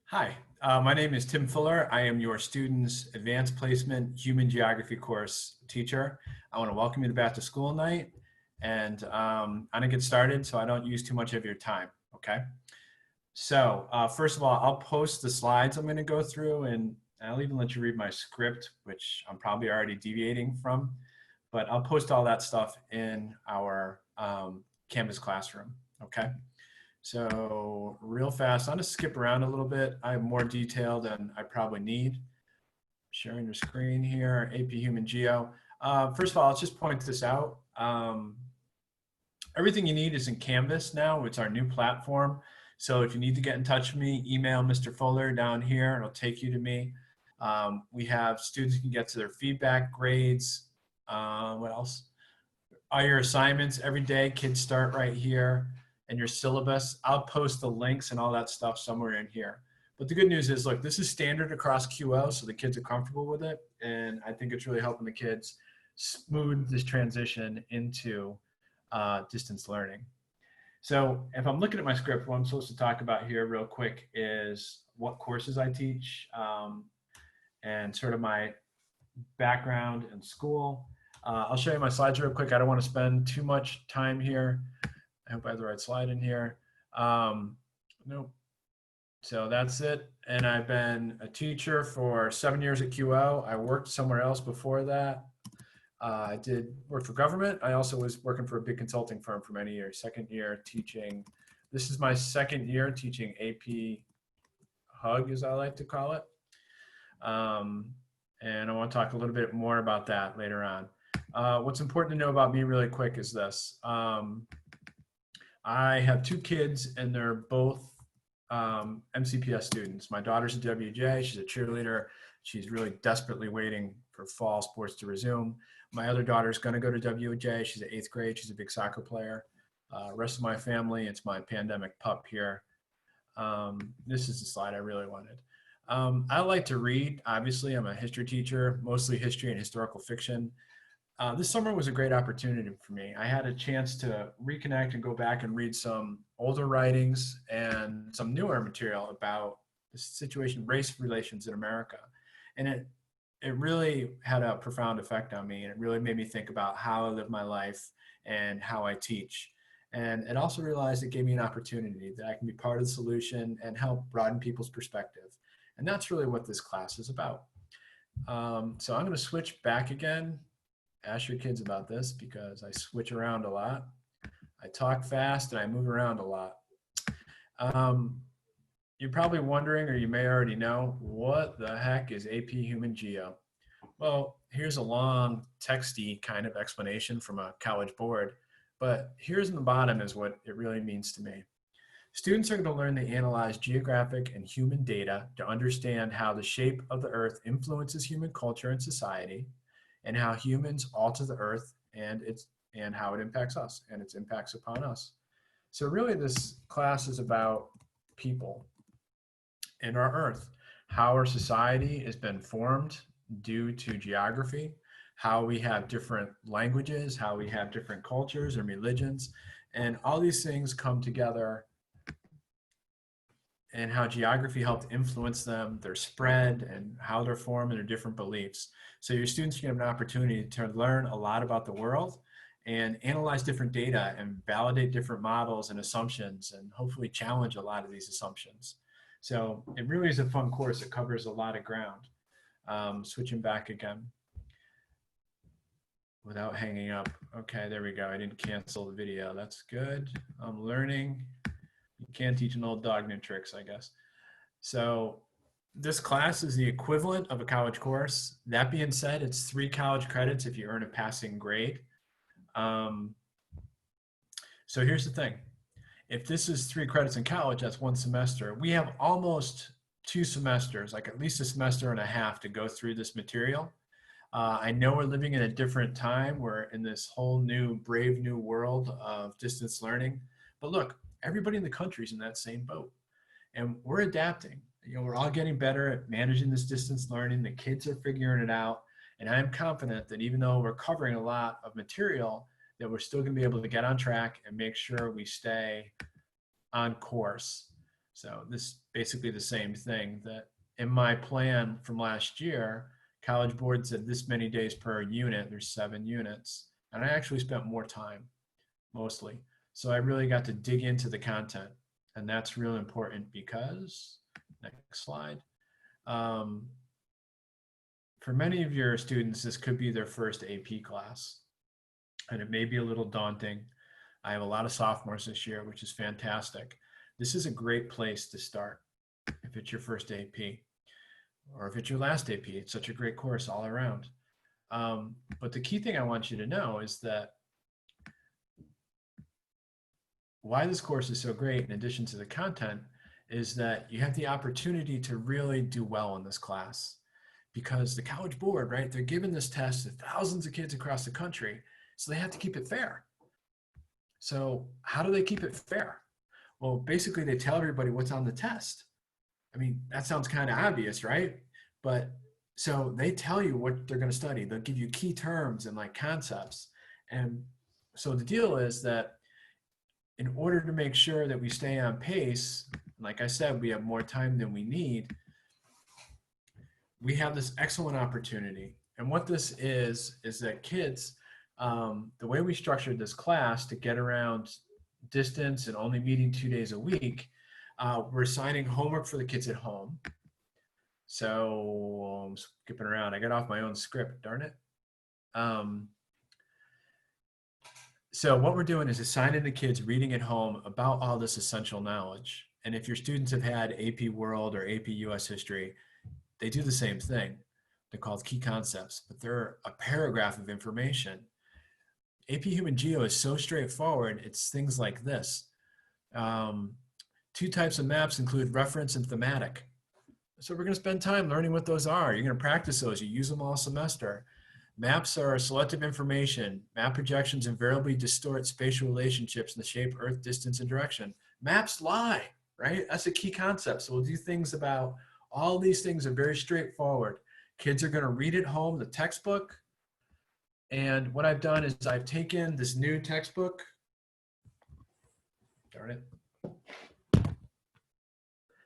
Hi, my name is Tim Fuller. I am your student's advanced placement human geography course teacher. I want to welcome you to Back to School Night, and I'm going to get started so I don't use too much of your time, okay? So first of all, I'll post the slides I'm going to go through, and I'll even let you read my script, which I'm probably already deviating from, but I'll post all that stuff in our Canvas classroom, okay? So real fast, I'm gonna skip around a little bit. I have more detail than I probably need. Sharing your screen here, AP Human Geo. First of all, let's just point this out. Everything you need is in Canvas now. It's our new platform. So if you need to get in touch with me, email Mr. Fuller down here. It'll take you to me. We have students who can get to their feedback, grades. What else? All your assignments every day. Kids start right here. And your syllabus. I'll post the links and all that stuff somewhere in here. But the good news is, look, this is standard across QL, so the kids are comfortable with it. And I think it's really helping the kids smooth this transition into distance learning. So if I'm looking at my script, what I'm supposed to talk about here real quick is what courses I teach and sort of my background in school. I'll show you my slides real quick. I don't want to spend too much time here. I hope I have the right slide in here. Nope. So that's it. And I've been a teacher for 7 years at QL. I worked somewhere else before that. I did work for government. I also was working for a big consulting firm for many years. Second year teaching. This is my second year teaching AP Hug, as I like to call it. And I want to talk a little bit more about that later on. What's important to know about me really quick is this. I have two kids, and they're both MCPS students. My daughter's a WJ. She's a cheerleader. She's really desperately waiting for fall sports to resume. My other daughter's going to go to WJ. She's in 8th grade. She's a big soccer player. Rest of my family, it's my pandemic pup here. This is the slide I really wanted. I like to read. Obviously, I'm a history teacher, mostly history and historical fiction. This summer was a great opportunity for me. I had a chance to reconnect and go back and read some older writings and some newer material about the situation, race relations in America. And it really had a profound effect on me. And it really made me think about how I live my life and how I teach. And it also realized it gave me an opportunity that I can be part of the solution and help broaden people's perspective. And that's really what this class is about. So I'm going to switch back again. Ask your kids about this because I switch around a lot. I talk fast and I move around a lot. You're probably wondering, or you may already know, what the heck is AP Human Geo? Well, here's a long, texty kind of explanation from a college board, but here's in the bottom is what it really means to me. Students are going to learn to analyze geographic and human data to understand how the shape of the earth influences human culture and society, and how humans alter the earth and how it impacts us and its impacts upon us. So really this class is about people and our earth, how our society has been formed due to geography, how we have different languages, how we have different cultures and religions, and all these things come together, and how geography helped influence them, their spread, and how they're formed and their different beliefs. So your students can have an opportunity to learn a lot about the world and analyze different data and validate different models and assumptions and hopefully challenge a lot of these assumptions. So it really is a fun course. It covers a lot of ground. Switching back again without hanging up. Okay, there we go. I didn't cancel the video. That's good. I'm learning. You can't teach an old dog new tricks, I guess. So this class is the equivalent of a college course. That being said, it's 3 college credits if you earn a passing grade. So here's the thing. If this is 3 credits in college, that's 1 semester. We have almost 2 semesters, like at least a semester and a half to go through this material. I know we're living in a different time. We're in this whole new, brave new world of distance learning. But look, everybody in the country is in that same boat. And we're adapting. You know, we're all getting better at managing this distance learning. The kids are figuring it out. And I'm confident that even though we're covering a lot of material, that we're still going to be able to get on track and make sure we stay on course. So this basically the same thing that in my plan from last year, College Board said this many days per unit, there's 7 units. And I actually spent more time mostly. So I really got to dig into the content. And that's real important because, next slide. For many of your students, this could be their first AP class. And it may be a little daunting. I have a lot of sophomores this year, which is fantastic. This is a great place to start if it's your first AP or if it's your last AP. It's such a great course all around. But the key thing I want you to know is that why this course is so great, in addition to the content, is that you have the opportunity to really do well in this class. Because the College Board, right, they're giving this test to thousands of kids across the country, so they have to keep it fair. So how do they keep it fair? Well, basically they tell everybody what's on the test. I mean, that sounds kind of obvious, right? But so they tell you what they're going to study. They'll give you key terms and like concepts. And so the deal is that in order to make sure that we stay on pace, like I said, we have more time than we need, we have this excellent opportunity. And what this is that kids, the way we structured this class to get around distance and only meeting 2 days a week, we're assigning homework for the kids at home. So I'm skipping around. I got off my own script, darn it. So what we're doing is assigning the kids reading at home about all this essential knowledge. And if your students have had AP World or AP US History, they do the same thing. They're called key concepts, but they're a paragraph of information. AP Human Geo is so straightforward. It's things like this. 2 types of maps include reference and thematic. So we're going to spend time learning what those are. You're going to practice those. You use them all semester. Maps are selective information. Map projections invariably distort spatial relationships in the shape, earth, distance, and direction. Maps lie, right? That's a key concept. So we'll do things about all these things are very straightforward. Kids are going to read at home the textbook. And what I've done is I've taken this new textbook. Darn it.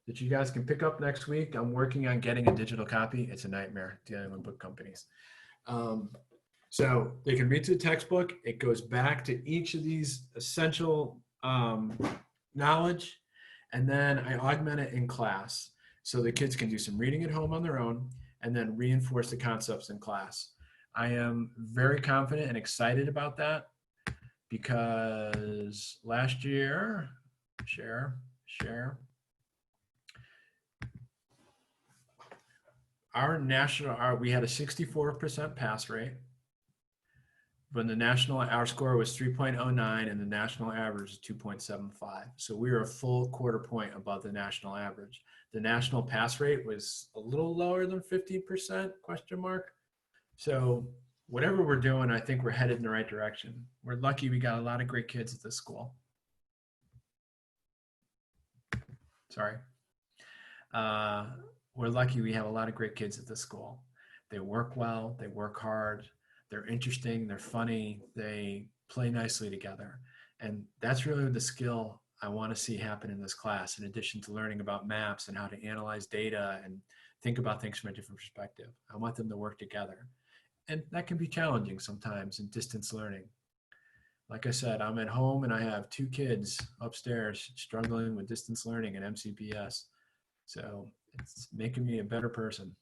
That you guys can pick up next week. I'm working on getting a digital copy. It's a nightmare dealing with book companies. So they can read through the textbook. It goes back to each of these essential knowledge. And then I augment it in class. So the kids can do some reading at home on their own and then reinforce the concepts in class. I am very confident and excited about that because last year, share, we had a 64% pass rate. When the national, our score was 3.09 and the national average is 2.75. So we were a full quarter point above the national average. The national pass rate was a little lower than 50%, question mark. So whatever we're doing, I think we're headed in the right direction. We're lucky we got a lot of great kids at this school. Sorry. We're lucky we have a lot of great kids at this school. They work well, they work hard, they're interesting, they're funny, they play nicely together. And that's really the skill I want to see happen in this class, in addition to learning about maps and how to analyze data and think about things from a different perspective. I want them to work together. And that can be challenging sometimes in distance learning. Like I said, I'm at home and I have 2 kids upstairs struggling with distance learning and MCPS. So it's making me a better person.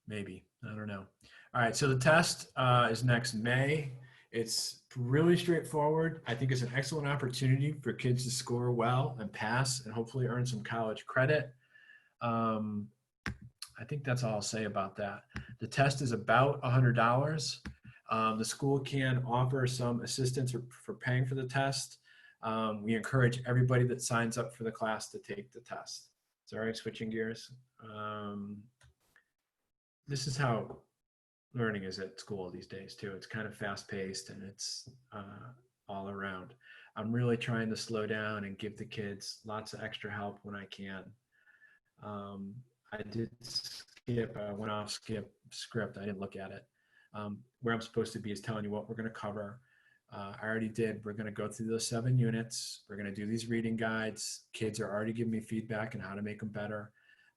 Maybe, I don't know. All right, so the test is next May. It's really straightforward. I think it's an excellent opportunity for kids to score well and pass and hopefully earn some college credit. I think that's all I'll say about that. The test is about $100. The school can offer some assistance for paying for the test. We encourage everybody that signs up for the class to take the test. Sorry, switching gears. This is how learning is at school these days too. It's kind of fast paced and it's all around. I'm really trying to slow down and give the kids lots of extra help when I can. I did skip, I went off skip script. I didn't look at it. Where I'm supposed to be is telling you what we're going to cover. I already did. We're going to go through those 7 units. We're going to do these reading guides. Kids are already giving me feedback on how to make them better.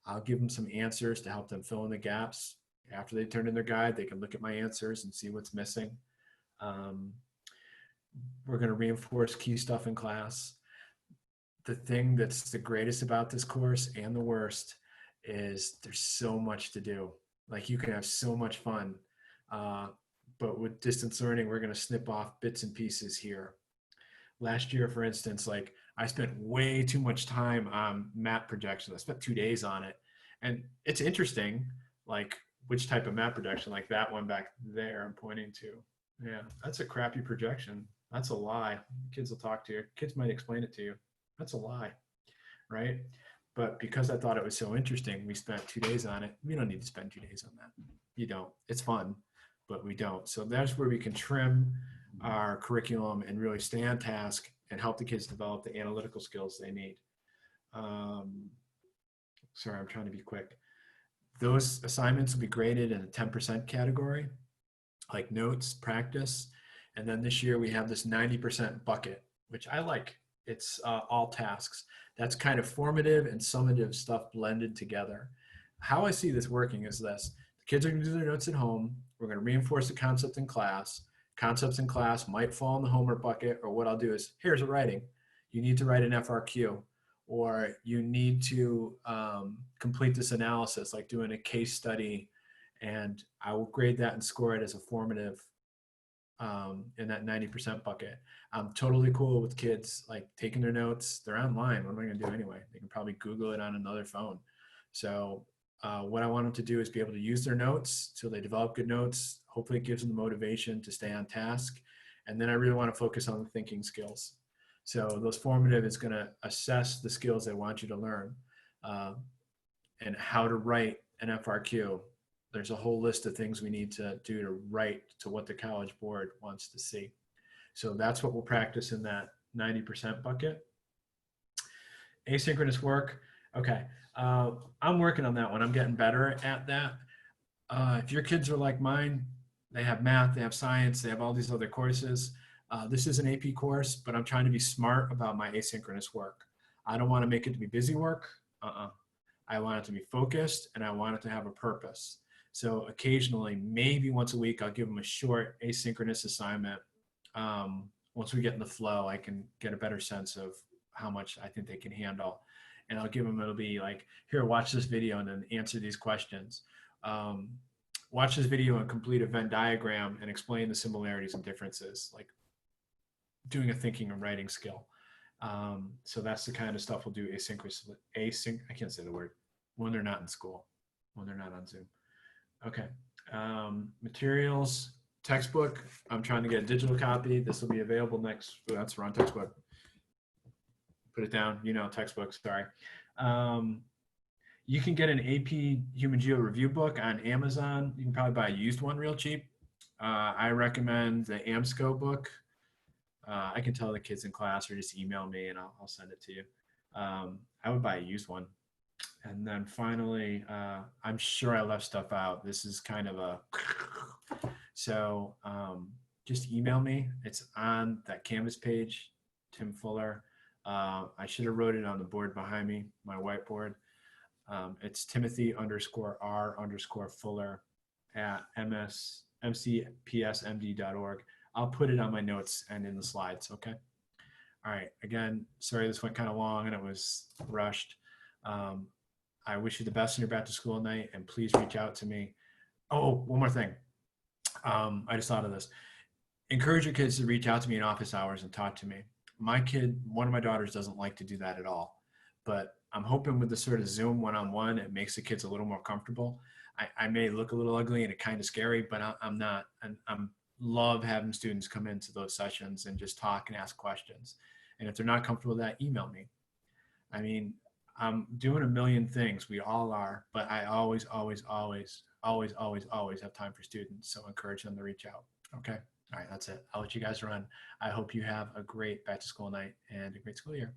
I'll give them some answers to help them fill in the gaps. After they turn in their guide, they can look at my answers and see what's missing. We're going to reinforce key stuff in class. The thing that's the greatest about this course and the worst is there's so much to do. Like, you can have so much fun. But with distance learning, we're going to snip off bits and pieces here. Last year, for instance, like, I spent way too much time on map projection. I spent 2 days on it. And it's interesting, like, which type of map projection, like that one back there I'm pointing to. Yeah, that's a crappy projection. That's a lie. Kids will talk to you. Kids might explain it to you. That's a lie, right? But because I thought it was so interesting, we spent 2 days on it. We don't need to spend 2 days on that. You don't. It's fun, but we don't. So that's where we can trim our curriculum and really stay on task and help the kids develop the analytical skills they need. Sorry, I'm trying to be quick. Those assignments will be graded in the 10% category, like notes, practice. And then this year we have this 90% bucket, which I like. It's all tasks. That's kind of formative and summative stuff blended together. How I see this working is this. The kids are going to do their notes at home. We're going to reinforce the concept in class. Concepts in class might fall in the homework bucket, or what I'll do is, here's a writing. You need to write an FRQ, or you need to complete this analysis, like doing a case study, and I will grade that and score it as a formative in that 90% bucket. I'm totally cool with kids like taking their notes. They're online. What am I going to do anyway? They can probably Google it on another phone. So what I want them to do is be able to use their notes till they develop good notes. Hopefully it gives them the motivation to stay on task. And then I really want to focus on the thinking skills. So those formative is going to assess the skills they want you to learn and how to write an FRQ. There's a whole list of things we need to do to write to what the College Board wants to see. So that's what we'll practice in that 90% bucket. Asynchronous work. Okay. I'm working on that one. I'm getting better at that. If your kids are like mine, they have math, they have science, they have all these other courses. This is an AP course, but I'm trying to be smart about my asynchronous work. I don't want to make it to be busy work. I want it to be focused, and I want it to have a purpose. So occasionally, maybe once a week, I'll give them a short asynchronous assignment. Once we get in the flow, I can get a better sense of how much I think they can handle. And I'll give them, it'll be like, here, watch this video and then answer these questions. Watch this video and complete a Venn diagram and explain the similarities and differences, like doing a thinking and writing skill. So that's the kind of stuff we'll do asynchronously. I can't say the word, when they're not in school, when they're not on Zoom. Okay. Materials, textbook. I'm trying to get a digital copy. This will be available next. Oh, that's the wrong textbook. Put it down. You know, textbook. Sorry. You can get an AP Human Geo review book on Amazon. You can probably buy a used one real cheap. I recommend the AMSCO book. I can tell the kids in class, or just email me and I'll send it to you. I would buy a used one. And then finally, I'm sure I left stuff out. This is kind of a, so just email me. It's on that Canvas page, Tim Fuller. I should have wrote it on the board behind me, my whiteboard. It's Timothy_R_Fuller at mcpsmd.org. I'll put it on my notes and in the slides, okay? All right, again, sorry this went kind of long and it was rushed. I wish you the best in your back to school night, and please reach out to me. Oh, one more thing. I just thought of this. Encourage your kids to reach out to me in office hours and talk to me. My kid, one of my daughters, doesn't like to do that at all, but I'm hoping with the sort of Zoom one-on-one, it makes the kids a little more comfortable. I may look a little ugly and it's kind of scary, but I'm not. I'm love having students come into those sessions and just talk and ask questions. And if they're not comfortable with that, email me. I mean, I'm doing a million things. We all are, but I always have time for students. So encourage them to reach out. Okay. All right. That's it. I'll let you guys run. I hope you have a great back to school night and a great school year.